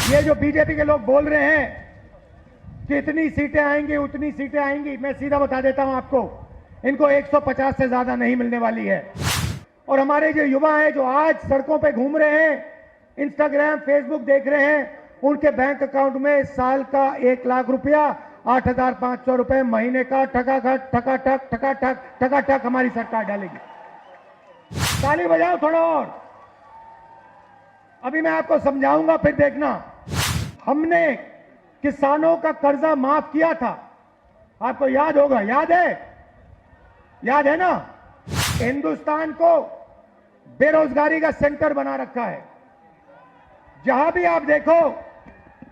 ये जो बीजेपी के लोग बोल रहे हैं कि इतनी सीटें आएंगी उतनी सीटें आएंगी, मैं सीधा बता देता हूं आपको, इनको 150 से ज्यादा नहीं मिलने वाली है। और हमारे जो युवा हैं जो आज सड़कों पे घूम रहे हैं, इंस्टाग्राम फेसबुक देख रहे हैं, उनके बैंक अकाउंट में साल का 1 लाख रुपया, 8,500 रुपए महीने का ठकाठक ठकाठक ठकाठक ठकाठक हमारी सरकार डालेगी। ताली बजाओ थोड़ा और। अभी मैं आपको समझाऊंगा, फिर देखना। हमने किसानों का कर्जा माफ किया था, आपको याद होगा, याद है ना। हिंदुस्तान को बेरोजगारी का सेंटर बना रखा है। जहां भी आप देखो,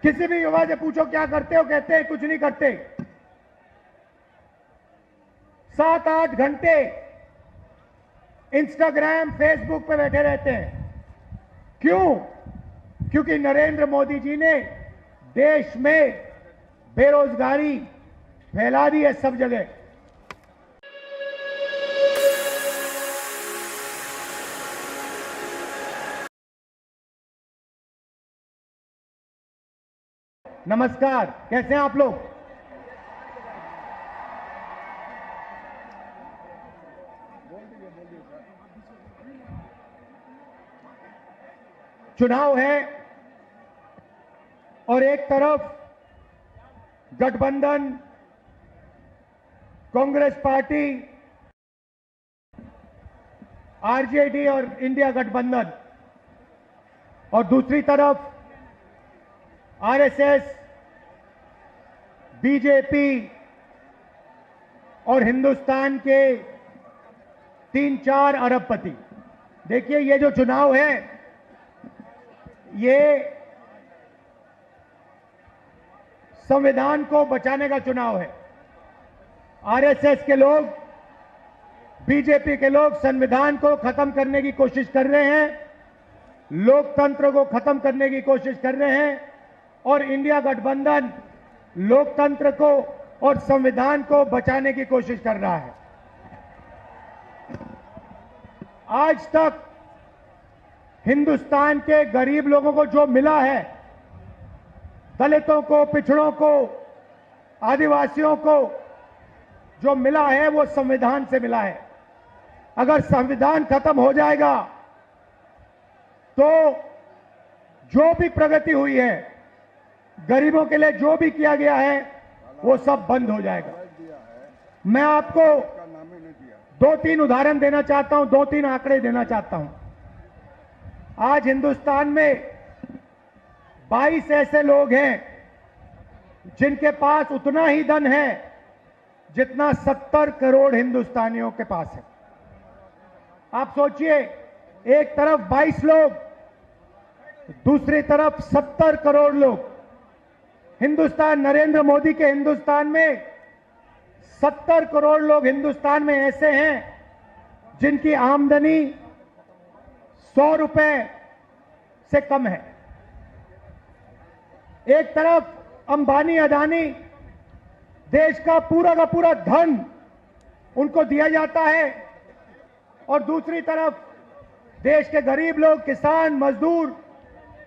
किसी भी युवा से पूछो क्या करते हो, कहते हैं कुछ नहीं करते। 7-8 घंटे इंस्टाग्राम फेसबुक पे बैठे रहते हैं। क्यों? क्योंकि नरेंद्र मोदी जी ने देश में बेरोजगारी फैला दी है सब जगह। नमस्कार, कैसे हैं आप लोग? चुनाव है और एक तरफ गठबंधन, कांग्रेस पार्टी, आरजेडी और इंडिया गठबंधन, और दूसरी तरफ आरएसएस, बीजेपी और हिंदुस्तान के 3-4 अरबपति। देखिए, ये जो चुनाव है, ये संविधान को बचाने का चुनाव है। आरएसएस के लोग, बीजेपी के लोग संविधान को खत्म करने की कोशिश कर रहे हैं, लोकतंत्र को खत्म करने की कोशिश कर रहे हैं, और इंडिया गठबंधन लोकतंत्र को और संविधान को बचाने की कोशिश कर रहा है। आज तक हिंदुस्तान के गरीब लोगों को जो मिला है, दलितों को, पिछड़ों को, आदिवासियों को जो मिला है, वो संविधान से मिला है। अगर संविधान खत्म हो जाएगा तो जो भी प्रगति हुई है, गरीबों के लिए जो भी किया गया है, वो सब बंद हो जाएगा। मैं आपको 2-3 उदाहरण देना चाहता हूं, 2-3 आंकड़े देना चाहता हूं। आज हिंदुस्तान में 22 ऐसे लोग हैं जिनके पास उतना ही धन है जितना 70 करोड़ हिंदुस्तानियों के पास है। आप सोचिए, एक तरफ 22 लोग, दूसरी तरफ 70 करोड़ लोग। हिंदुस्तान, नरेंद्र मोदी के हिंदुस्तान में 70 करोड़ लोग हिंदुस्तान में ऐसे हैं जिनकी आमदनी 100 रुपए से कम है। एक तरफ अंबानी, अदानी, देश का पूरा धन उनको दिया जाता है, और दूसरी तरफ देश के गरीब लोग, किसान, मजदूर,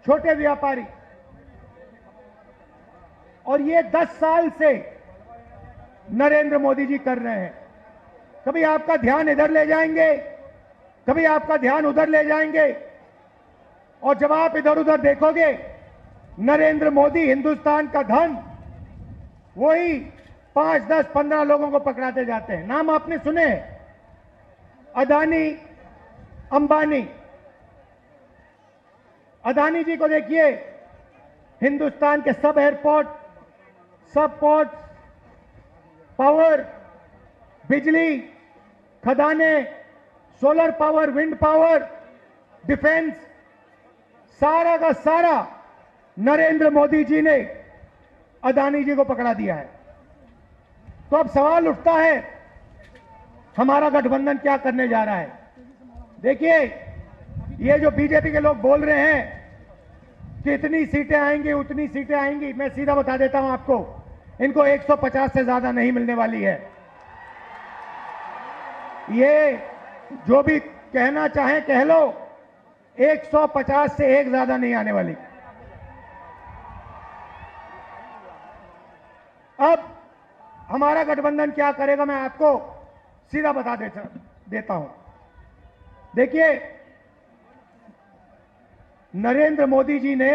छोटे व्यापारी। और ये 10 साल से नरेंद्र मोदी जी कर रहे हैं। कभी आपका ध्यान इधर ले जाएंगे, कभी आपका ध्यान उधर ले जाएंगे, और जब आप इधर उधर देखोगे, नरेंद्र मोदी हिंदुस्तान का धन वही 5, 10, 15 लोगों को पकड़ाते जाते हैं। नाम आपने सुने, अदानी, अंबानी। अदानी जी को देखिए, हिंदुस्तान के सब एयरपोर्ट, सब पोर्ट, पावर, बिजली, खदाने, solar power, wind power, defence, सारा का सारा नरेंद्र मोदी जी ने अदानी जी को पकड़ा दिया है। तो अब सवाल उठता है, हमारा गठबंधन क्या करने जा रहा है? देखिए, ये जो बीजेपी के लोग बोल रहे हैं कि इतनी सीटें आएंगी उतनी सीटें आएंगी, मैं सीधा बता देता हूं आपको, इनको 150 से ज्यादा नहीं मिलने वाली है। ये जो भी कहना चाहें कह लो, 150 से एक ज्यादा नहीं आने वाली। अब हमारा गठबंधन क्या करेगा मैं आपको सीधा बता देता हूं। देखिए, नरेंद्र मोदी जी ने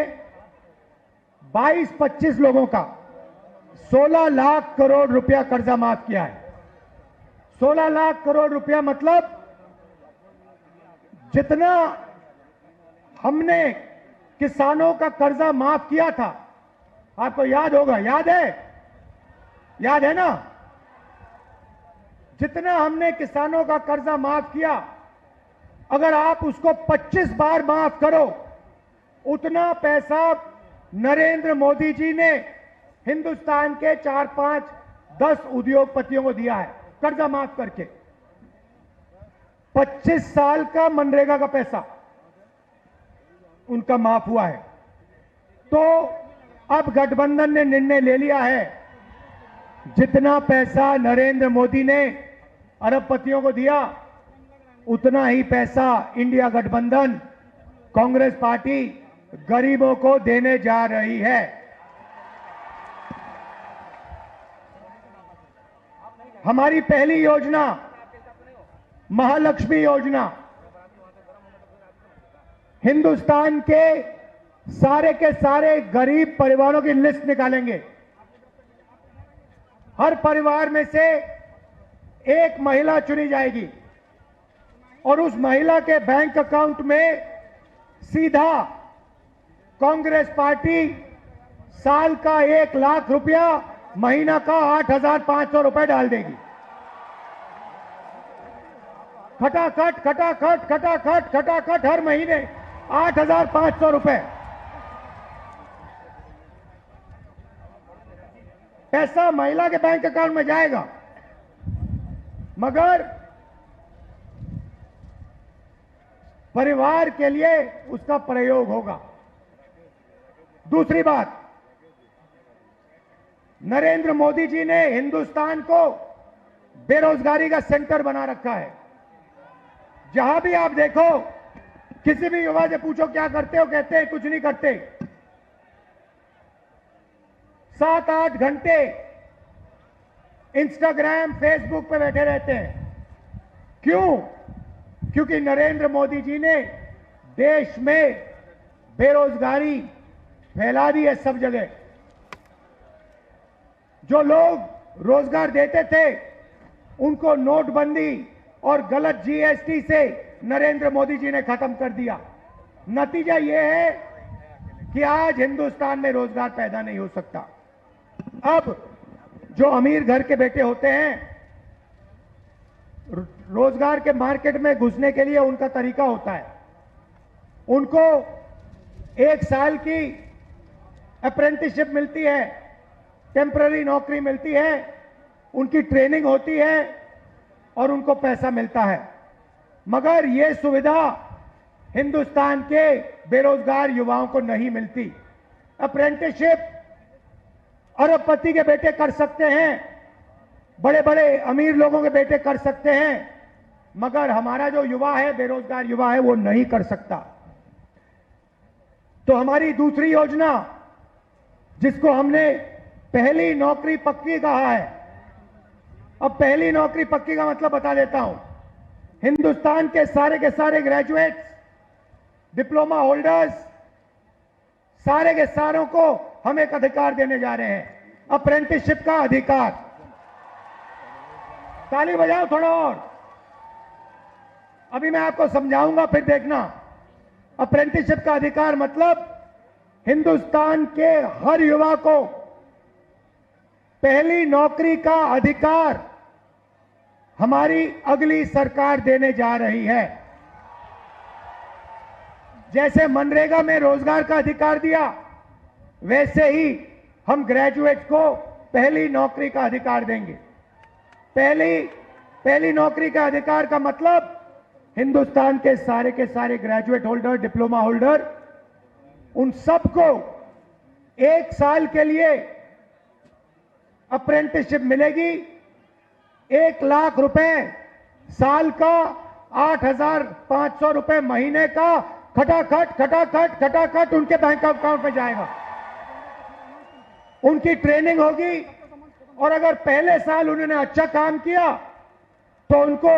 22-25 लोगों का 16 लाख करोड़ रुपया कर्जा माफ किया है। 16 लाख करोड़ रुपया मतलब जितना हमने किसानों का कर्जा माफ किया था, आपको याद होगा, याद है ना? जितना हमने किसानों का कर्जा माफ किया, अगर आप उसको 25 बार माफ करो, उतना पैसा नरेंद्र मोदी जी ने हिंदुस्तान के 4-5-10 उद्योगपतियों को दिया है कर्जा माफ करके। 25 साल का मनरेगा का पैसा उनका माफ हुआ है। तो अब गठबंधन ने निर्णय ले लिया है, जितना पैसा नरेंद्र मोदी ने अरबपतियों को दिया, उतना ही पैसा इंडिया गठबंधन कांग्रेस पार्टी गरीबों को देने जा रही है। हमारी पहली योजना महालक्ष्मी योजना, हिंदुस्तान के सारे गरीब परिवारों की लिस्ट निकालेंगे। हर परिवार में से एक महिला चुनी जाएगी और उस महिला के बैंक अकाउंट में सीधा कांग्रेस पार्टी साल का 1 लाख रुपया, महीना का 8,500 रुपए डाल देगी। खटाखट खटाखट खटाखट खटाखट हर महीने 8,500 रुपए पैसा महिला के बैंक अकाउंट में जाएगा, मगर परिवार के लिए उसका प्रयोग होगा। दूसरी बात, नरेंद्र मोदी जी ने हिंदुस्तान को बेरोजगारी का सेंटर बना रखा है। जहां भी आप देखो, किसी भी युवा से पूछो क्या करते हो, कहते हैं कुछ नहीं करते। 7-8 घंटे इंस्टाग्राम फेसबुक पे बैठे रहते हैं। क्यों? क्योंकि नरेंद्र मोदी जी ने देश में बेरोजगारी फैला दी है सब जगह। जो लोग रोजगार देते थे, उनको नोटबंदी और गलत जीएसटी से नरेंद्र मोदी जी ने खत्म कर दिया। नतीजा यह है कि आज हिंदुस्तान में रोजगार पैदा नहीं हो सकता। अब जो अमीर घर के बेटे होते हैं, रोजगार के मार्केट में घुसने के लिए उनका तरीका होता है, उनको 1 साल की अप्रेंटिसशिप मिलती है, टेम्पररी नौकरी मिलती है, उनकी ट्रेनिंग होती है और उनको पैसा मिलता है। मगर यह सुविधा हिंदुस्तान के बेरोजगार युवाओं को नहीं मिलती। अप्रेंटिसशिप अरबपति के बेटे कर सकते हैं, बड़े बड़े अमीर लोगों के बेटे कर सकते हैं, मगर हमारा जो युवा है, बेरोजगार युवा है, वो नहीं कर सकता। तो हमारी दूसरी योजना, जिसको हमने पहली नौकरी पक्की कहा है, अब पहली नौकरी पक्की का मतलब बता देता हूं। हिंदुस्तान के सारे ग्रेजुएट्स, डिप्लोमा होल्डर्स, सारे के सारों को हम एक अधिकार देने जा रहे हैं, अप्रेंटिसशिप का अधिकार। ताली बजाओ थोड़ा और। अभी मैं आपको समझाऊंगा, फिर देखना। अप्रेंटिसशिप का अधिकार मतलब हिंदुस्तान के हर युवा को पहली नौकरी का अधिकार हमारी अगली सरकार देने जा रही है। जैसे मनरेगा में रोजगार का अधिकार दिया, वैसे ही हम ग्रेजुएट्स को पहली नौकरी का अधिकार देंगे। पहली नौकरी का अधिकार का मतलब हिंदुस्तान के सारे ग्रेजुएट होल्डर, डिप्लोमा होल्डर, उन सबको 1 साल के लिए अप्रेंटिसशिप मिलेगी। 1 लाख रुपए साल का, 8,500 रुपए महीने का, खटाखट खटाखट खटाखट उनके बैंक अकाउंट में जाएगा। उनकी ट्रेनिंग होगी, और अगर पहले साल उन्होंने अच्छा काम किया तो उनको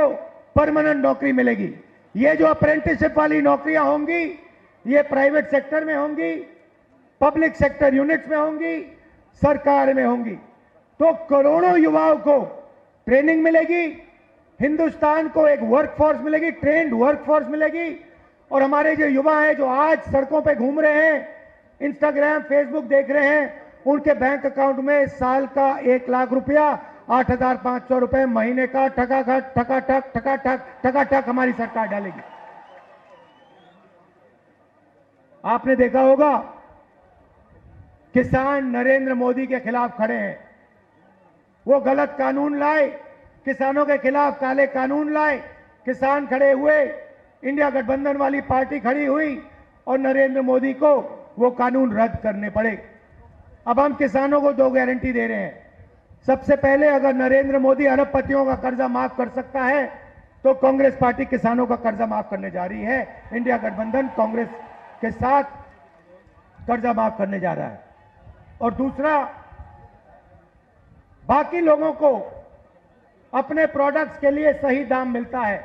परमानेंट नौकरी मिलेगी। ये जो अप्रेंटिसशिप वाली नौकरियां होंगी ये प्राइवेट सेक्टर में होंगी, पब्लिक सेक्टर यूनिट्स में होंगी, सरकार में होंगी। तो करोड़ों युवाओं को ट्रेनिंग मिलेगी, हिंदुस्तान को एक वर्कफोर्स मिलेगी, ट्रेंड वर्कफोर्स मिलेगी। और हमारे जो युवा हैं जो आज सड़कों पे घूम रहे हैं, इंस्टाग्राम फेसबुक देख रहे हैं, उनके बैंक अकाउंट में साल का 1 लाख रुपया, 8,500 रुपए महीने का ठकाठक ठकाठक ठकाठक ठकाठक हमारी सरकार डालेगी। आपने देखा होगा किसान नरेंद्र मोदी के खिलाफ खड़े हैं। वो गलत कानून लाए, किसानों के खिलाफ काले कानून लाए, किसान खड़े हुए, इंडिया गठबंधन वाली पार्टी खड़ी हुई और नरेंद्र मोदी को वो कानून रद्द करने पड़े। अब हम किसानों को 2 गारंटी दे रहे हैं। सबसे पहले, अगर नरेंद्र मोदी अरबपतियों का कर्जा माफ कर सकता है तो कांग्रेस पार्टी किसानों का कर्जा माफ करने जा रही है। इंडिया गठबंधन कांग्रेस के साथ कर्जा माफ करने जा रहा है। और दूसरा, बाकी लोगों को अपने प्रोडक्ट्स के लिए सही दाम मिलता है।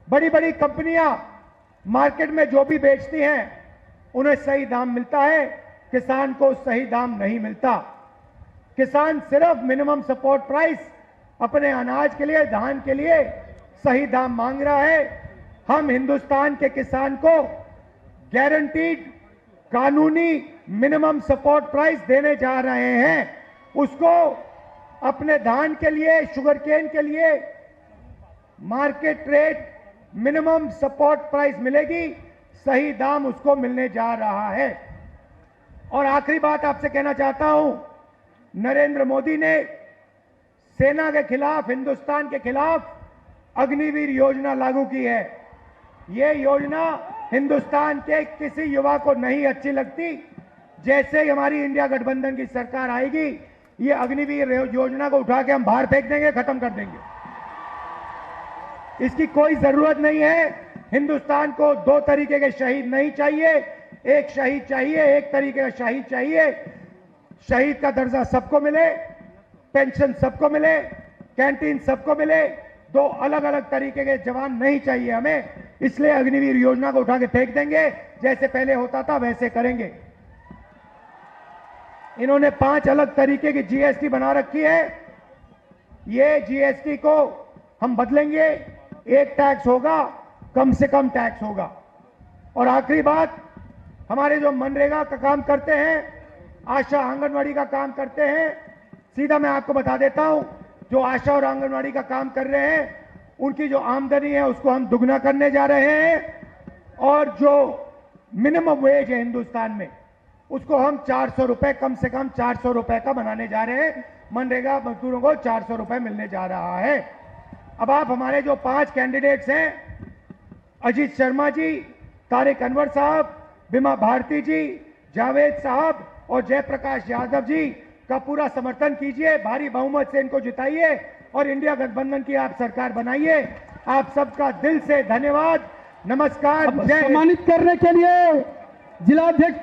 बड़ी बड़ी कंपनियां मार्केट में जो भी बेचती हैं उन्हें सही दाम मिलता है, किसान को सही दाम नहीं मिलता। किसान सिर्फ मिनिमम सपोर्ट प्राइस अपने अनाज के लिए, धान के लिए सही दाम मांग रहा है। हम हिंदुस्तान के किसान को गारंटीड कानूनी मिनिमम सपोर्ट प्राइस देने जा रहे हैं। उसको अपने धान के लिए, शुगर केन के लिए market rate minimum support price मिलेगी, सही दाम उसको मिलने जा रहा है। और आखिरी बात आपसे कहना चाहता हूं, नरेंद्र मोदी ने सेना के खिलाफ, हिंदुस्तान के खिलाफ अग्निवीर योजना लागू की है। ये योजना हिंदुस्तान के किसी युवा को नहीं अच्छी लगती। जैसे ही हमारी इंडिया गठबंधन की सरकार आएगी, ये अग्निवीर योजना को उठा के हम बाहर फेंक देंगे, खत्म कर देंगे। इसकी कोई जरूरत नहीं है। हिंदुस्तान को 2 तरीके के शहीद नहीं चाहिए। एक शहीद चाहिए, एक तरीके का शहीद चाहिए। शहीद का दर्जा सबको मिले, पेंशन सबको मिले, कैंटीन सबको मिले। 2 अलग अलग तरीके के जवान नहीं चाहिए हमें। इसलिए अग्निवीर योजना को उठा के फेंक देंगे, जैसे पहले होता था वैसे करेंगे। इन्होंने 5 अलग तरीके की जीएसटी बना रखी है। ये जीएसटी को हम बदलेंगे। एक टैक्स होगा, कम से कम टैक्स होगा। और आखिरी बात, हमारे जो मनरेगा का काम करते हैं, आशा आंगनवाड़ी का काम करते हैं, सीधा मैं आपको बता देता हूं, जो आशा और आंगनवाड़ी का काम कर रहे हैं उनकी जो आमदनी है उसको हम दुगना करने जा रहे हैं। और जो मिनिमम वेज है हिंदुस्तान में, उसको हम 400 रुपए, कम से कम 400 रुपए का बनाने जा रहे हैं। मनरेगा मजदूरों को 400 रुपए मिलने जा रहा है। अब आप हमारे जो 5 कैंडिडेट्स हैं, अजीत शर्मा जी, तारिक अनवर साहब, बिमा भारती जी, जावेद साहब और जयप्रकाश यादव जी का पूरा समर्थन कीजिए। भारी बहुमत से इनको जिताइए और इंडिया गठबंधन की आप सरकार बनाइए। आप सबका दिल से धन्यवाद, नमस्कार। सम्मानित करने के लिए जिलाध्यक्ष